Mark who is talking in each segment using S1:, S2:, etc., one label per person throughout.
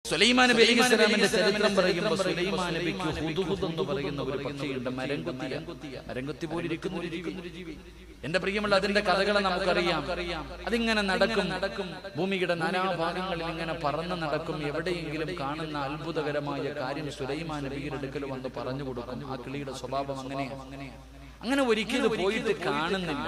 S1: സുലൈമാൻ നബി അലൈഹിസ്സലാമിന്റെ ചരിത്രം പറയുമ്പോൾ സുലൈമാൻ നബിക്ക് ഹുദ്ഹുദ് എന്ന് പറയുന്ന ഒരു പക്ഷിയുണ്ട്. മരംകൊത്തി പോലിരിക്കുന്ന ഒരു ജീവി. എന്റെ പ്രിയമുള്ള അതിന്റെ കഥകളെ നമുക്കറിയാം. അതിങ്ങനെ നടക്കും, ഭൂമിയുടെ നാനാഭാഗങ്ങളിൽ ഇങ്ങനെ പറന്ന് നടക്കും. എവിടെയെങ്കിലും കാണുന്ന അത്ഭുതകരമായ കാര്യം സുലൈമാൻ നബിയുടെ അടുക്കൽ വന്ന് പറഞ്ഞു കൊടുക്കും. ആ കിളിയുടെ സ്വഭാവം അങ്ങനെ ഒരിക്കലും പോയിട്ട് കാണുന്നില്ല.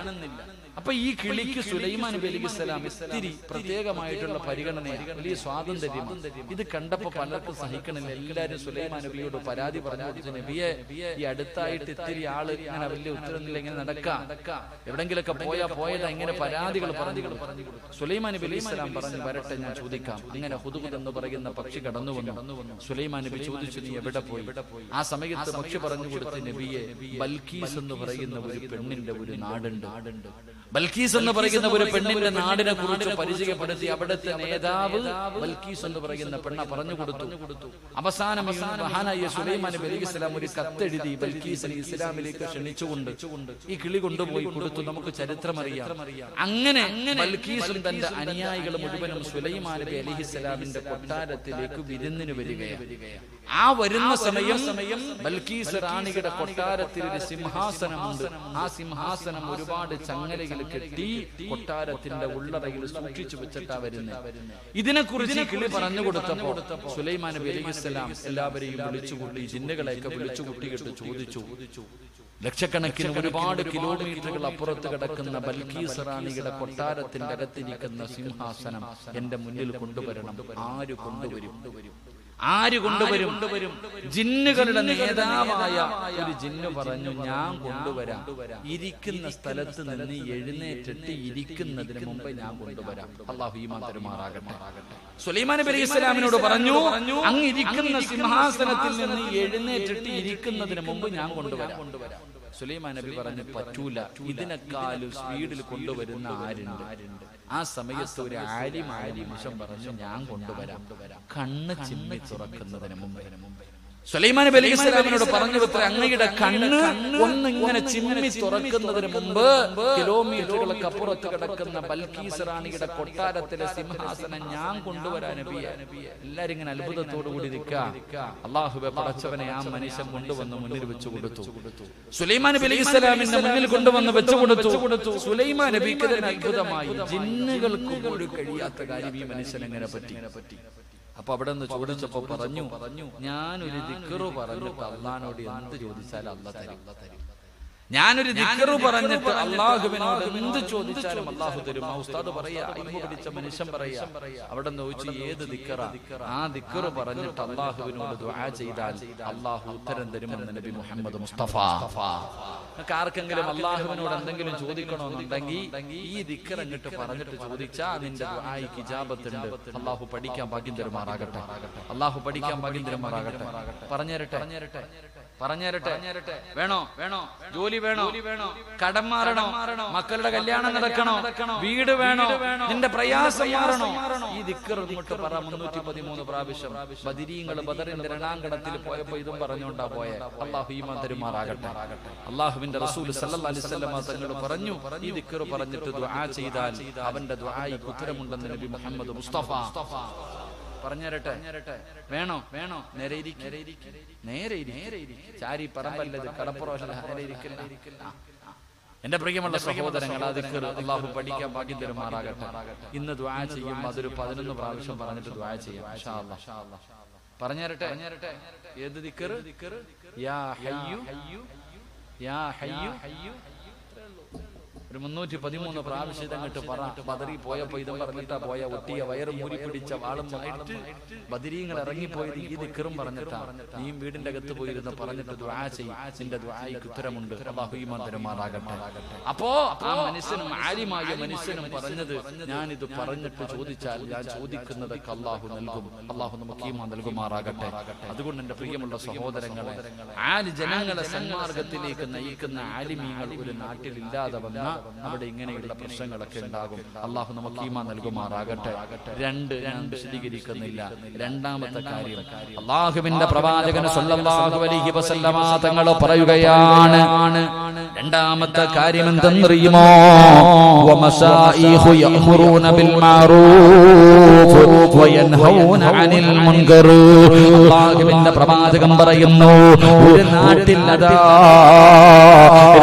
S1: അപ്പൊ ഈ കിളിക്ക് സുലൈമാൻ നബി അലൈഹിസ്സലാം ഇത്തിരി പ്രത്യേകമായിട്ടുള്ള പരിഗണനയാണ്, വലിയ സ്വാതന്ത്ര്യമാണ്. ഇത് കണ്ടപ്പോ പലർക്കും സഹിക്കണില്ല. എല്ലാരും സുലൈമാൻ നബിയോട് പരാതി പറഞ്ഞു, നബിയെ ഈ അടുത്തായിട്ട് ഇത്തിരി ആള് ഇങ്ങനെ വലിയ ഉത്തരവില്ല, ഇങ്ങനെ നടക്കാം, എവിടെങ്കിലൊക്കെ പോയതാ, ഇങ്ങനെ പരാതികൾ പറഞ്ഞു. സുലൈമാൻ നബി അലൈഹിസ്സലാം പറഞ്ഞു, വരട്ടെ ഞാൻ ചോദിക്കാം. ഇങ്ങനെ ഹുദ്ഹുദ് എന്ന് പറയുന്ന പക്ഷി കടന്നു വന്നു. സുലൈമാൻ നബി ചോദിച്ചു, നീ എവിടെ പോയി? ആ സമയത്ത് പക്ഷി പറഞ്ഞു കൊടുത്ത്, നബിയെ ബൽക്കീസ് എന്ന് പറയുന്ന ഒരു പെണ്ണിന്റെ ഒരു നാടുണ്ട്. ബൽക്കീസ് എന്ന് പറയുന്ന ഒരു പെണ്ണിന്റെ നാടിനെ കുറിച്ച് പരിചയപ്പെടുത്തി. അവിടുത്തെ നേതാവ് ബൽക്കീസ് എന്ന് പറയുന്ന പെണ്ണ പറഞ്ഞു കൊടുത്തു. അവസാനം മഹാനായ സുലൈമാൻ നബി അലൈഹിസ്സലാം ഒരു കത്തെഴുതി ബൽക്കീസിനെ ഇസ്ലാമിലേക്ക് ക്ഷണിച്ചുകൊണ്ട് ഈ കിളി കൊണ്ടുപോയി കൊടുത്തു. നമുക്ക് ചരിത്രമറിയാം. അങ്ങനെ ബൽക്കീസും തന്റെ അനുയായികൾ മുഴുവനും സുലൈമാൻ നബി അലൈഹിസ്സലാമിന്റെ കൊട്ടാരത്തിലേക്ക് വിരുന്നിന് വരികയാണ്. ആ വരുന്ന സമയം ബൽക്കീസ് റാണിയുടെ കൊട്ടാരത്തിൽ ഒരു സിംഹാസനമുണ്ട്. ആ സിംഹാസനം ഒരുപാട് ചങ്ങലയിൽ കെട്ടി കൊട്ടാരത്തിന്റെ ഉള്ളറയിൽ സൂക്ഷിച്ചു വെച്ചിട്ടാ വരുന്നത്. ഇതിനെക്കുറിച്ച് കിളി പറഞ്ഞു കൊടുത്തപ്പോ സുലൈമാൻ നബി അലൈഹിസ്സലാം എല്ലാവരെയും വിളിച്ചുകൂട്ടി, ജിന്നുകളെയൊക്കെ വിളിച്ചുകൂട്ടിയിട്ട് ചോദിച്ചു, ലക്ഷക്കണക്കിന് ഒരുപാട് കിലോമീറ്ററുകൾ അപ്പുറത്ത് കിടക്കുന്ന ബൽക്കീസ് റാണിയുടെ കൊട്ടാരത്തിന്റെ അകത്തിരിക്കുന്ന സിംഹാസനം എന്റെ മുന്നിൽ കൊണ്ടുവരണം. ആര് കൊണ്ടുവരും? ജിന്നുകളുടെ നേതാവായ ഒരു ജിന്ന് പറഞ്ഞു, ഞാൻ കൊണ്ടുവരാം. ഇരിക്കുന്ന സ്ഥലത്ത് നിന്ന് എഴുന്നേറ്റിട്ട് ഇരിക്കുന്നതിന് മുമ്പ് ഞാൻ കൊണ്ടുവരാം. അല്ലാഹു ഈമാൻ തരുമാറാകട്ടെ. സുലൈമാൻ നബി അലൈഹിസ്സലാമിനോട് പറഞ്ഞു, അങ്ങ് ഇരിക്കുന്ന സിംഹാസനത്തിൽ നിന്ന് എഴുന്നേറ്റിട്ട് ഇരിക്കുന്നതിന് മുമ്പ് ഞാൻ കൊണ്ടുവരാം. സുലൈമാൻ നബി പറഞ്ഞു, പറ്റൂല, ഇതിനേക്കാളും സ്പീഡിൽ കൊണ്ടുവരുന്ന ആരുണ്ട്? ആ സമയത്ത് ഒരു ആലിം പറഞ്ഞു, ഞാൻ കൊണ്ടുവരാം. കണ്ണ് ചിമ്മി തുറക്കുന്നതിന് മുമ്പ് സുലൈമാൻ നബി അലൈഹിസ്സലാമിനോട് പറഞ്ഞു, അങ്ങയുടെ കണ്ണ് ഒന്നിങ്ങനെ ചിമ്മി തുറക്കുന്നതിന് മുമ്പ് കിലോമീറ്ററുകൾക്ക് അപ്പുറത്ത് കിടക്കുന്ന ബൽക്കീസ് റാണിയുടെ കൊട്ടാരത്തിലെ സിംഹാസനം ഞാൻ കൊണ്ടുവരാൻ നബിയെ. എല്ലാരും ഇങ്ങനെ അത്ഭുതത്തോടു കൂടി അല്ലാഹുവേ പടച്ചവനെ ആ മനുഷ്യൻ കൊണ്ടുവന്ന് മുന്നിൽ വെച്ചു കൊടുത്തു. സുലൈമാൻ നബി അലൈഹിസ്സലാമിന്റെ മുന്നിൽ കൊണ്ടുവന്ന് വെച്ചു കൊടുത്തു. സുലൈമാൻ നബിക്ക് തന്നെ അത്ഭുതമായി. ജിന്നുകൾക്ക് പോലും കഴിയാത്ത കാര്യം ഈ മനുഷ്യൻ എങ്ങനെ പറ്റി? അപ്പൊ അവിടെ നിന്ന് ചോദിച്ചപ്പോ പറഞ്ഞു, ഞാനൊരു ദിക്റ് പറഞ്ഞിട്ട് അള്ളാഹിനോട് എന്ത് ചോദിച്ചാലും അള്ളാഹ് തരും. ഞാനൊരു ദിക്റ് പറഞ്ഞിട്ട് അള്ളാഹുവിനോട് എന്ത് ചോദിച്ചാലും അള്ളാഹു തരും. ആ ഉസ്താദ് പറയാ, ഇൽമു പഠിച്ച മനുഷ്യൻ പറയാ. അവിടെ നിന്ന് ചോദിച്ചു, ഏത് ദിക്റാ? ആ ദിക്റ് പറഞ്ഞിട്ട് അള്ളാഹുവിനോട് ദുആ ചെയ്താൽ അള്ളാഹു ഉത്തരം തരുമെന്ന് നബി മുഹമ്മദ് മുസ്തഫ. ആർക്കെങ്കിലും അള്ളാഹുവിനോട് എന്തെങ്കിലും ചോദിക്കണമെന്നുണ്ടെങ്കിൽ ഈ ദിക്ർ അങ്ങോട്ട് പറഞ്ഞിട്ട് ചോദിച്ചാൽ നിന്റെ ദുആയ്ക്ക് ഇജാബത്തുണ്ട്. അള്ളാഹു പഠിക്കാൻ ഭാഗ്യം തരുമാറാകട്ടെ. അള്ളാഹു പഠിക്കാൻ ഭാഗ്യം തരുമാറാകട്ടെ. പറഞ്ഞുതരട്ടെ. വേണോ? ജോലി വേണോ? കടം മാറണോ? മക്കളുടെ കല്യാണം നടക്കണോ? വീട് വേണോ? നിന്റെ പ്രയാസം മാറണോ? ഈ ദിക്ർ ഇങ്ങോട്ട് പറ 313 പ്രാവശ്യം. ബദരീങ്ങൾ ബദറിന്റെ രണാങ്കണത്തിൽ പോയപ്പോ ഇതും പറഞ്ഞുകൊണ്ടാ പോയെ. അള്ളാഹു ഈമാൻ തരുമാറാകട്ടെ. അള്ളാഹുവിന്റെ റസൂൽ സല്ലല്ലാഹു അലൈഹി വസല്ലം തങ്ങൾ പറഞ്ഞു, ഈ ദിക്ർ പറഞ്ഞിട്ട് ദുആ ചെയ്താൽ അവന്റെ ദുആയ്ക്ക് ഉത്തരമുണ്ടെന്ന് നബി മുഹമ്മദ് മുസ്തഫ. പറഞ്ഞുതരട്ടെ. വേണോ? നേരെ ചാരി പറമ്പല്ലത് കടപ്പുറം. എന്റെ പ്രിയമുള്ള സഹോദരങ്ങൾ, ആ ദിക്ർ അല്ലാഹു പഠിക്കാൻ ഭാഗ്യം തരുമാറാകട്ടെ. ഇന്ന് ദുആ ചെയ്യുമ്പോൾ അതൊരു 11 പ്രാവശ്യം പറഞ്ഞിട്ട് ദുആ ചെയ്യാം ഇൻഷാ അല്ലാഹ്. പറഞ്ഞുതരട്ടെ. ഏത് ദിക്ർ? യാ ഹയ്യു ഒരു 313 പ്രാവശ്യം അങ്ങോട്ട് പറ. ബദറി പോയപ്പോ ഇതും പറഞ്ഞിട്ടാ പോയ. ഒട്ടിയ വയറ് മൂരി പിടിച്ച വാളും ആയിട്ട് ബദരീങ്ങൾ ഇറങ്ങിപ്പോയത് ഈ ദിക്റും പറഞ്ഞിട്ടാ. നീ വീടിന്റെ അകത്ത് പോയിരുന്ന് പറഞ്ഞിട്ട് ദുആ ചെയ്യ്. നിന്റെ ദുആയ്ക്ക് ഉത്തരമുണ്ട്. അല്ലാഹു ഈമാൻ തരുമാറാകട്ടെ. അപ്പോ ആ മനുഷ്യനും ആലിമായ മനുഷ്യനും പറഞ്ഞത്, ഞാൻ ഇത് പറഞ്ഞിട്ട് ചോദിച്ചാൽ ഞാൻ ചോദിക്കുന്നതൊക്കെ അല്ലാഹു നൽകും. അല്ലാഹു നമുക്ക് ഈമാൻ നൽകുമാറാകട്ടെ. അതുകൊണ്ട് എന്റെ പ്രിയമുള്ള സഹോദരങ്ങളെ, ജനങ്ങളെ സന്മാർഗത്തിലേക്ക് നയിക്കുന്ന ആലിമീങ്ങൾ ഒരു നാട്ടിൽ ഇല്ലാതെ വന്ന അവിടെ ഇങ്ങനെയുള്ള പ്രശ്നങ്ങളൊക്കെ ഉണ്ടാകും. അള്ളാഹു നമുക്ക് ഈമാൻ നൽകുമാറാകട്ടെ. രണ്ട് വിശദീകരിക്കുന്നില്ല. രണ്ടാമത്തെ കാര്യം, അള്ളാഹുവിന്റെ പ്രവാചകൻ സല്ലല്ലാഹു അലൈഹി വസല്ലമ തങ്ങൾ പറയുകയാണ്, രണ്ടാമത്തെ കാര്യം എന്തെന്നറിയുമോ? വമസായിഹു യഅ്മുറൂന ബിൽ മഅറൂഫ് വയൻഹൗന അനിൽ മുൻകർ. അള്ളാഹുവിന്റെ പ്രവാചകൻ പറയുന്നു, ഒരു നാട്ടിൽ അതാ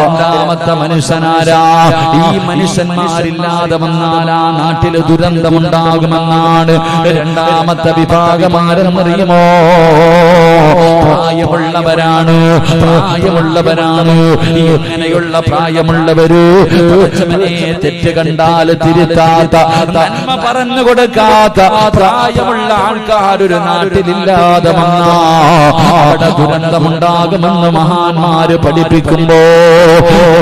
S1: രണ്ടാമത്തെ മനുഷ്യനാരാ? ഈ മനുഷ്യന്മാരില്ലാതെ വന്നാൽ ആ നാട്ടിൽ ദുരന്തമുണ്ടാകുമെന്നാണ്. രണ്ടാമത്തെ വിഭാഗമാരെന്നറിയുമോ? പ്രായമുള്ളവരാണ്. ഇങ്ങനെയുള്ള പ്രായമുള്ളവര് തെറ്റ് കണ്ടാൽ തിരുത്താത്ത, നന്മ പറഞ്ഞു കൊടുക്കാത്ത പ്രായമുള്ള ആൾക്കാർ ഒരു നാട്ടിലില്ലാതെ വന്നാൽ ദുരന്തമുണ്ടാകുമെന്ന് മഹാന്മാര് പഠിപ്പിക്കുമ്പോ,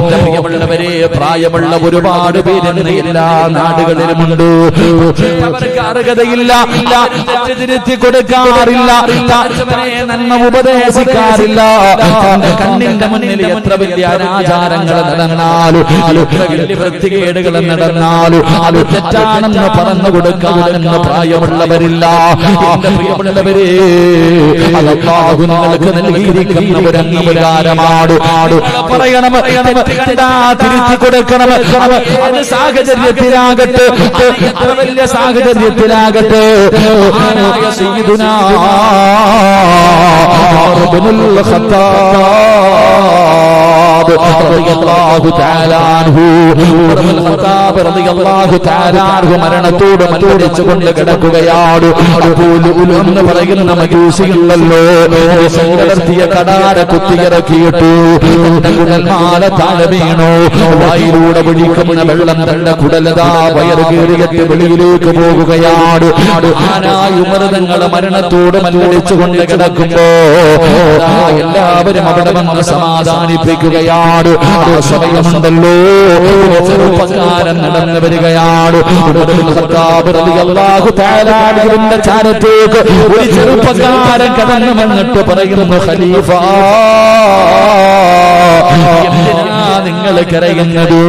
S1: പ്രിയമുള്ളവരെ, പ്രായമുള്ള ഒരുപാട് പേരെന്ന് എല്ലാ നാടുകളിലുമുണ്ട്. അവർക്ക് അർഹതയില്ല, തിരുത്തി കൊടുക്കാറില്ല, നന്മ ഉപദേശിക്കാറില്ല. കണ്ണിന്റെ മുന്നിൽ എത്ര വലിയ അനാചാരങ്ങൾ നടന്നാലും, വലിയ വൃത്തികേടുകൾ നടന്നാലും അത് തെറ്റാണെന്ന് പറഞ്ഞു കൊടുക്കാനെന്ന് പ്രായമുള്ളവരില്ല. എന്റെ പ്രിയമുള്ളവരെ, അല്ലാഹു നിങ്ങൾക്ക് നൽകിയിരിക്കുന്ന ഒരു അംഗീകാരമാണ്. പറയണം, തിരുത്തി കൊടുക്കണം. അത് സാഹചര്യത്തിലാകട്ടെ, എത്ര വലിയ സാഹചര്യത്തിലാകട്ടെ. സയ്യിദുനാ ഇബ്നുൽ ഖത്താബ് റളിയല്ലാഹു തആല അൻഹു, മരണത്തോട് മല്ലടിച്ചുകൊണ്ട് കിടക്കുകയാണ്. എന്ന് പറയുന്ന മജൂസിയുണ്ടല്ലോ, നടത്തിയ കടാര കുത്തിയിറക്കിയിട്ടു കുടൽമാല താഴെ വീണു. വായിലൂടെ ഒഴിക്കുന്ന വെള്ളം തന്റെ കുടലതാ വയറ് കീറിയിട്ട് വെളിയിലേക്ക് പോകുകയാണ്. ഉമർതങ്ങളെ മരണത്തോട് മല്ലടിച്ചുകൊണ്ട് കിടക്കുമ്പോ എല്ലാവരും അവിടെ വന്ന് സമാധാനിപ്പിക്കുകയാണ്. സമയമുണ്ടല്ലോ, ചെറുപ്പക്കാരൻ നടന്നു വരികയാണ്. ചാരത്തേക്ക് ഒരു ചെറുപ്പക്കാരൻ കടന്നു വന്നിട്ട് പറയുന്നു, ഖലീഫ, എന്തിനാ നിങ്ങൾ കരയുന്നത്?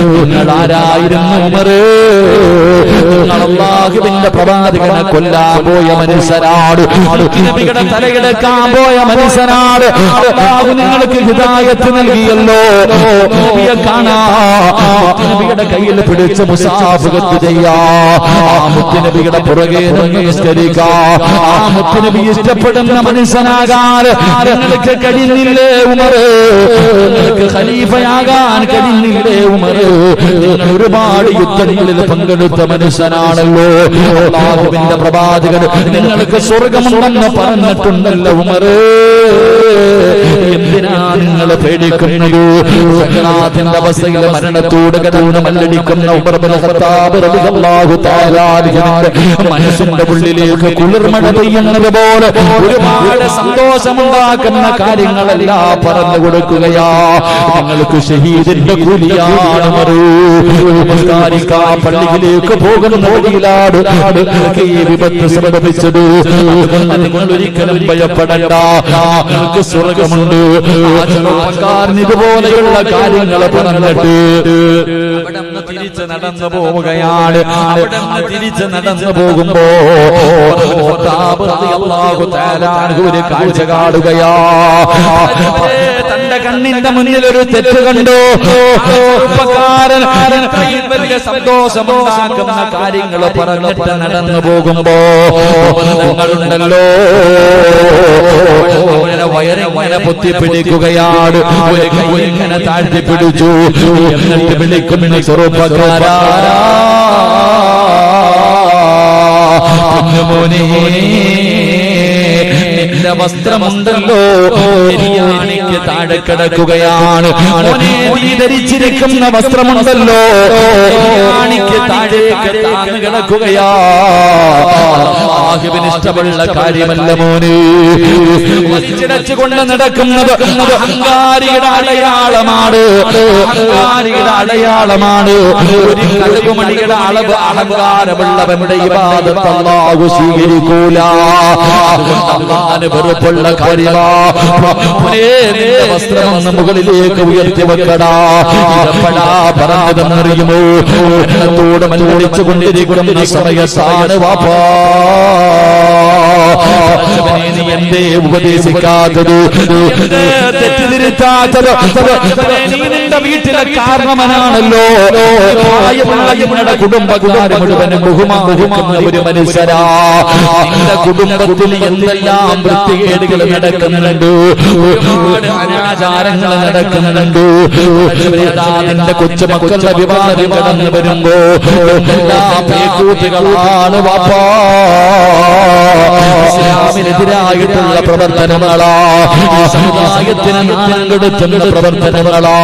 S1: നിങ്ങൾ ആരായിരുന്നു ഉമർ? നിങ്ങൾ അല്ലാഹുവിന്റെ പ്രവാചകനെ കൊല്ലാൻ പോയ മനുഷ്യരാണ്. നബിയുടെ തലയെടുക്കാൻ പോയ മനുഷ്യനാണ്. അല്ലാഹു നിങ്ങൾക്ക് ഹിദായത്ത് നൽകിയല്ലോ. നബിയെ കാണാ, നബിയുടെ കയ്യിൽ പിടിച്ച് മുസാഫഹത്ത് ചെയ്യാ, മുത്തുനബിയുടെ പുറകെ നിന്ന് നിസ്കരിക്കാ, മുത്തുനബി ഇഷ്ടപ്പെടുന്ന മനുഷ്യനാകാൻ നിങ്ങൾക്ക് കഴിഞ്ഞില്ലേ ഉമർ? നിങ്ങൾക്ക് ഖലീഫയാകാൻ കഴിഞ്ഞില്ലേ ഉമർ? നിങ്ങൾ ഒരുപാട് യുദ്ധങ്ങളിൽ പങ്കെടുത്ത മനുഷ്യനാണല്ലോ. അല്ലാഹുവിന്റെ പ്രവാചകൻ നിങ്ങൾക്ക് സ്വർഗമുണ്ടെന്ന് പറഞ്ഞിട്ടുണ്ടല്ലോ ഉമർ. എന്തിനാ നിങ്ങൾ പേടിക്കുന്നത്? സക്കറാത്തിന്റെ അവസ്ഥയിൽ മരണത്തോട് കിടന്ന് മല്ലടിക്കുന്ന ഉമർ ഇബ്നുൽ ഖത്താബ് റളിയല്ലാഹു തആല അൻഹുവിന്റെ മനസ്സിന്റെ ഉള്ളിലേക്ക് കുളിർമഴ പെയ്യുന്നത് പോലെ ഒരുപാട് സന്തോഷമുണ്ടാക്കുന്ന കാര്യങ്ങളെല്ലാം പറഞ്ഞു കൊടുക്കുകയാ. നിങ്ങൾക്ക് ഷഹീദിന്റെ കൂലിയാണ് മറു. നമസ്കാരിക്കാൻ പള്ളിയിലേക്ക് പോകുന്ന വഴിയിലാണ് നിങ്ങൾക്ക് ഈ വിപത്ത് സംഭവിച്ചത്. നിങ്ങൾ ഒരിക്കലും ഭയപ്പെടണ്ട, നിങ്ങൾക്ക് സ്വർഗമുണ്ട്. ചെറുപ്പക്കാരൻ ഇതുപോലെയുള്ള കാര്യങ്ങൾ പറഞ്ഞിട്ട് അവിടെ നിന്ന് തിരിച്ച് നടന്നു പോവുകയാണ്. അവിടെ നിന്ന് തിരിച്ച് നടന്നു പോകുമ്പോ ഒരു കാഴ്ച കാണുകയാ. തന്റെ കണ്ണിന്റെ മുന്നിൽ ഒരു തെറ്റ് കണ്ടു. ചെറുപ്പക്കാരൻ വലിയ സന്തോഷമുണ്ടാക്കുന്ന കാര്യങ്ങൾ പറഞ്ഞിട്ട് നടന്നു പോകുമ്പോ നിങ്ങളുണ്ടല്ലോ വയറിങ്ങനെ പൊത്തിപ്പിടിക്കുകയാണ്. ഒരു കൈ ഇങ്ങനെ താഴ്ത്തിപ്പിടിച്ചു. എന്നിട്ട് വിളിക്കുന്ന ചെറുപ്പക്കാരാ, നിന്റെ വസ്ത്രമുണ്ടല്ലോ എനിക്ക് താഴെ കിടക്കുകയാണ്. നീ ധരിച്ചിരിക്കുന്ന വസ്ത്രമുണ്ടല്ലോ എനിക്ക് താഴേക്ക് താഴ്ന്നു കിടക്കുകയാ. അല്ലാഹുവിന് ഇഷ്ടമുള്ള കാര്യമല്ല മോനെ. വലിച്ചിടച്ചുകൊണ്ട് നടക്കുന്നത് അഹങ്കാരിയുടെ അടയാളമാണ്. അഹങ്കാരിയുടെ അടയാളമാണ്. ഒരു കടുകുമണിയുടെ അളവ് അഹങ്കാരമുള്ളവരുടെ ഇബാദത്ത് അല്ലാഹു സ്വീകരിക്കൂല. അല്ലാഹുവിന് വെറുപ്പുള്ള കാര്യമാണ്. വസ്ത്രം ഒന്ന് മുകളിലേക്ക് ഉയർത്തി വെക്കടാ. ഇതെപ്പടാ പറഞ്ഞതെന്നറിയുമോ? മരണത്തോട് മല്ലടിച്ചു കൊണ്ടിരിക്കുന്ന സമയത്താണ് വാപ്പാ നീ എന്തേ ഉപദേശിക്കാത്തത്, തെറ്റിതിരുത്താത്തത്? നീ നിന്റെ വീട്ടിലെ കാരണവനാണല്ലോ. നിങ്ങളുടെ കുടുംബക്കാരെ മുഴുവനും ബഹുമാനിക്കുന്ന ഒരു മനുഷ്യരാ. നിന്റെ കുടുംബത്തിൽ എന്തെല്ലാം വൃത്തികേടുകൾ നടക്കുന്നുണ്ട്, ഒരുപാട് അനാചാരങ്ങൾ നടക്കുന്നുണ്ട്. നിന്റെ കൊച്ചുമക്കളുടെ വിവാഹം കടന്നു വരുമ്പോ എന്തെല്ലാം പേക്കൂട്ടുകളാണ് വാപ്പാ. ഇസ്ലാമിനെതിരായിട്ടുള്ള പ്രവർത്തനങ്ങളാ, സമുദായത്തിന് നാണം കെടുത്തുന്ന പ്രവർത്തനങ്ങളാ.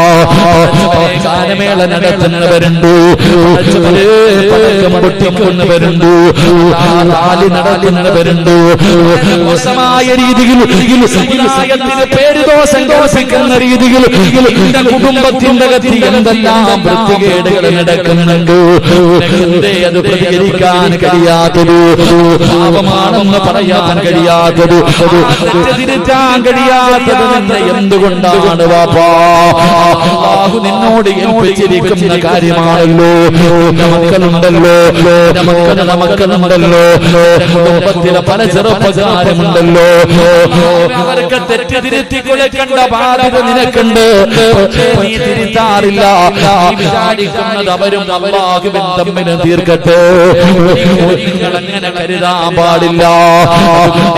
S1: ഗാനമേള നടത്തുന്നവരുണ്ട്, പടക്കം പൊട്ടിക്കുന്നവരുണ്ട്, താലി നടത്തുന്നവരുണ്ട്. മോശമായ രീതിയിൽ സമുദായത്തിന് പേരുദോഷം കൽപ്പിക്കുന്ന രീതിയിൽ കുടുംബത്തിന്റെ ഗതി എന്തെല്ലാം വൃത്തികേടുകൾ നടക്കുന്നുണ്ട്. എന്തേ അത് പ്രതികരിക്കാൻ കഴിയാത്തത്, പാപമാണെന്ന് പറയാൻ കഴിയാത്തത്, തിരുത്താൻ കഴിയാത്തത് നിന്നെ എന്തുകൊണ്ടാണ് വാപ്പാ? അല്ലാഹു നിന്നോട് ഏൽപ്പിച്ചിരിക്കുന്ന കാര്യമാണല്ലോ. മക്കളുണ്ടല്ലോ, മക്കളുണ്ടല്ലോ, കുടുംബത്തിലെ പല ചെറുപ്പക്കാരുമുണ്ടല്ലോ. അവർക്ക് തെറ്റിതിരുത്തി കൊടുക്കേണ്ട ബാധ്യത നിനക്കുണ്ട്. നീ തിരുത്താറില്ല. വിചാരിക്കുന്നത് അവരും അല്ലാഹുവും തമ്മിൽ തീർക്കട്ടെ. അങ്ങനെ കരുതാൻ പാടില്ല.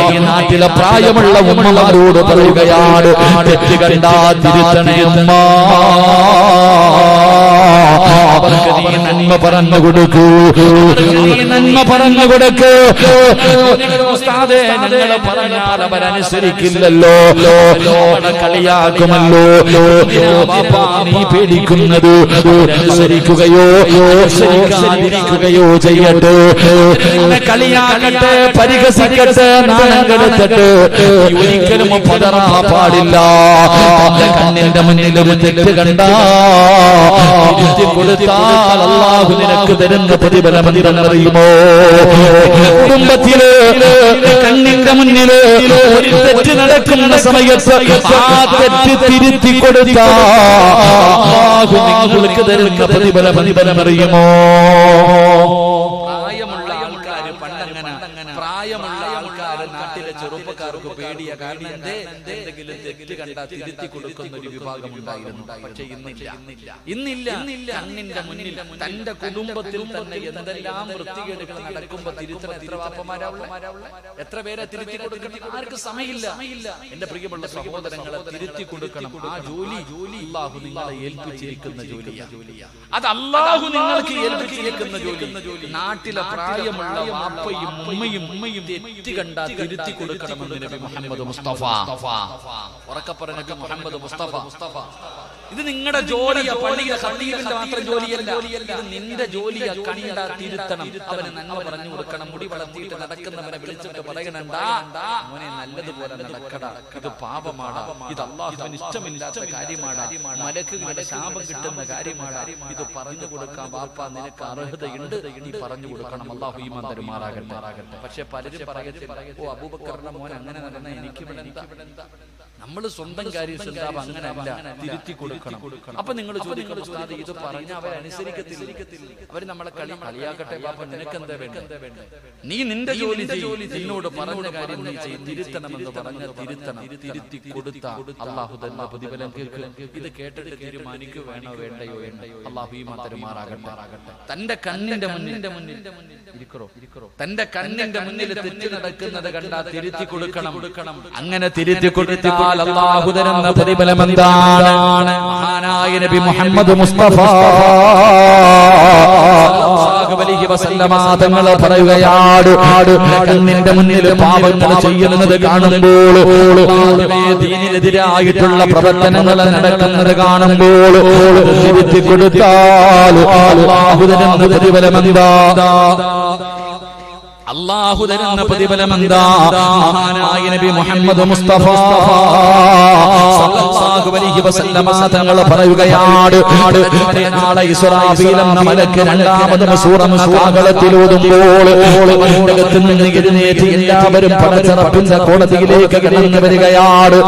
S1: ഈ നാട്ടിലെ പ്രായമുള്ള ഉമ്മമാരോട് പറയുകയാണ്, തെറ്റ് കണ്ടാ തിരുത്തണേ ഉമ്മ. അവർക്ക് നീ നന്മ പറഞ്ഞു കൊടുക്കൂ, നന്മ പറഞ്ഞു കൊടുക്കൂ. ഉസ്താദേ, ഞങ്ങൾ പറഞ്ഞാൽ അവരനുസരിക്കില്ലല്ലോ, കളിയാക്കുമല്ലോ. ബാപ്പാ നീ പേടിക്കുന്നത് അനുസരിക്കുകയോ അനുസരിക്കാതിരിക്കുകയോ ചെയ്യട്ടെ. കളിയാക്കട്ടെ, പരിഹസിക്കട്ടെ, നാണം കെടുത്തട്ടെ, ഒരിക്കലും പതറാ പാടില്ല. കണ്ണിന്റെ മുന്നിൽ ഒരു തെറ്റ് കണ്ടാ കൊടുത്താൽ അല്ലാഹു നിനക്ക് തരുന്ന പ്രതിഫലം എന്തെന്നറിയുമോ? കുടുംബത്തില് കണ്ണിന്റെ മുന്നില് ഒരു തെറ്റ് നടക്കുന്ന സമയത്ത് ആ തെറ്റ് തിരുത്തി കൊടുത്താൽ അല്ലാഹു നിങ്ങൾക്ക് തരുന്ന പ്രതിഫലം അറിയുമോ? പ്രായമുള്ള ആൾക്കാര് പണ്ടങ്ങനെ, പ്രായമുള്ള ആൾക്കാര് നാട്ടിലെ ചെറുപ്പക്കാർക്ക് പേടിയ കാരണം എന്തെങ്കിലും തെറ്റ് കണ്ടാ തിരുത്തി കൊടുക്കുന്ന ഒരു വിഭാഗം ഉണ്ടായിരുന്നു. പക്ഷെ ഇന്നില്ല. കണ്ണിന്റെ മുന്നിൽ തന്റെ കുടുംബത്തിൽ തന്നെ എന്തെല്ലാം വൃത്തികേടുകൾ നടക്കുമ്പോ തിരുത്തണ എത്ര വാപ്പമാരാവുള്ള, എത്ര പേരെ തിരുത്തി കൊടുക്കണം? ആർക്ക് സമയമില്ല. എന്റെ പ്രിയമുള്ള സഹോദരങ്ങളെ, തിരുത്തി കൊടുക്കണം. ആ ജോലി അല്ലാഹു നിങ്ങളെ ഏൽപ്പിച്ചിരിക്കുന്ന ജോലിയാണ്. അത് അല്ലാഹു നിങ്ങൾക്ക് ഏൽപ്പിച്ചിരിക്കുന്ന ജോലി. നാട്ടിലെ പ്രായമുള്ള വാപ്പയും ഉമ്മയും തെറ്റ് കണ്ടാ തിരുത്തി കൊടുക്കണമെന്ന് നബി മുഹമ്മദ് മുസ്തഫ. ഉറക്കെ പറഞ്ഞ നബി മുഹമ്മദ് മുസ്തഫ. ഇത് നിങ്ങളുടെ ജോലിയാ, പള്ളിയിലെ ഖത്തീബിന്റെ മാത്രം ജോലിയല്ല. ഇത് നിന്റെ ജോലിയാ. കണ്ടാ തിരുത്തണം, അവന് നന്മ പറഞ്ഞു കൊടുക്കണം. മുടി വളർത്തിയിട്ട് നടക്കുന്നവനെ വിളിച്ചിട്ട് പറയണണ്ടാ മോനെ നല്ലതുപോലെ നടക്കടാ, ഇത് പാപമാടാ, ഇത് അല്ലാഹുവിന് ഇഷ്ടമില്ലാത്ത കാര്യമാടാ, മലക്കുകളുടെ ശാപം കിട്ടുന്ന കാര്യമാടാ, ഇത് പറഞ്ഞു കൊടുക്കാൻ വാപ്പ നിനക്ക് അർഹതയുണ്ട്, നീ പറഞ്ഞു കൊടുക്കണം. അല്ലാഹു ഈമാൻ തരുമാറാകട്ടെ. പക്ഷെ പലരും പറയത്തില്ല, ഓ അബൂബക്കറിന്റെ മോൻ അങ്ങനെ നടന്ന എനിക്ക് ഇവിടെ എന്താ? നമ്മൾ സ്വന്തം കാര്യം ശ്രദ്ധാവ് അങ്ങനെയല്ല, തിരുത്തി കൊടുക്കണം. അപ്പൊ നിങ്ങൾ ചോദിക്കണം, ഉസ്താദ് ഇത് പറഞ്ഞ അവരനുസരിക്കത്തില്ല, അവര് നമ്മളെ കളിയാക്കട്ടെ, പാപ്പ നിനക്കെന്താ വേണ്ടേ? നീ നിന്റെ ജോലി നിന്നോട് പറഞ്ഞ കാര്യം നീ ചെയ്ത് തിരുത്തണമെന്ന് പറഞ്ഞ തിരുത്തണം. തിരുത്തി കൊടുത്ത അല്ലാഹു തന്നെ പ്രതിഫലം കേൾക്കും. ഇത് കേട്ടിട്ട് തീരുമാനിക്കു വേണോ വേണ്ടയോ വേണ്ടയോ. അല്ലാഹു ഈമാൻ തരുമാറാകട്ടെ. തന്റെ കണ്ണിന്റെ മുന്നിൽ തന്റെ കണ്ണിന്റെ മുന്നിൽ തെറ്റ് നടക്കുന്നത് കണ്ടാ തിരുത്തി കൊടുക്കണം. അങ്ങനെ തിരുത്തി കൊടുത്താൽ അല്ലാഹു തരുന്ന പ്രതിഫലം എന്താണ്? മഹാനായ നബി മുഹമ്മദ് മുസ്തഫ തങ്ങൾ പറയുകയാണ്, കണ്ണിന്റെ മുന്നിൽ പാപങ്ങൾ ചെയ്യുന്നത് കാണുമ്പോൾ, ദീനിനെതിരായിട്ടുള്ള പ്രവർത്തനങ്ങൾ നടക്കുന്നത് കാണുമ്പോൾ തിരുത്തി കൊടുത്താൽ അല്ലാഹു തരുന്ന പ്രതിഫലം എന്താ? അല്ലാഹു തരുന്ന പ്രതിഫലം എന്താ? മഹാനായ നബി മുഹമ്മദ് മുസ്തഫ സല്ലല്ലാഹു അലൈഹി വസല്ലമ തങ്ങൾ പറയുകയാണ്, നാളെ ഇസ്രാഫീൽ എന്ന മലക്ക് രണ്ടാമതും സൂറന്ന കാഹളത്തിലൂതുമ്പോൾ അകത്ത് നിന്ന് എഴുന്നേറ്റ് എല്ലാവരും പടച്ചറപ്പിന്റെ കോടതിയിലേക്ക് കടന്നു വരികയാണ്.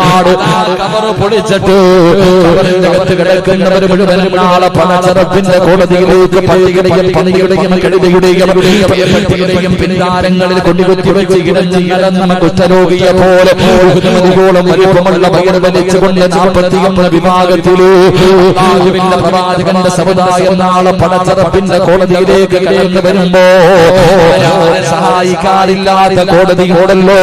S1: കബർ പൊളിച്ചിട്ട് കബറിനകത്ത് കിടക്കുന്നവർ മുഴുവൻ നാളെ പടച്ചറപ്പിന്റെ കോടതിയിലേക്ക് പള്ളിയുടെയും പണിയുടെയും കഴുതയുടെയും പിന്നാരങ്ങളിൽ കൊണ്ടുകുത്തി വെച്ച് കിടന്ന് കിടന്ന കുഷ്ഠരോഗിയെ പോലെ വലിപ്പമുള്ള വയറ് വലിച്ചുകൊണ്ട് 41 വിഭാഗത്തില് പ്രവാചകന്റെ സമുദായം നാളെ പടച്ചറപ്പിന്റെ കോടതിയിലേക്ക് കടന്നു വരുമ്പോ സഹായിക്കാറില്ലാത്ത കോടതിയോടല്ലോ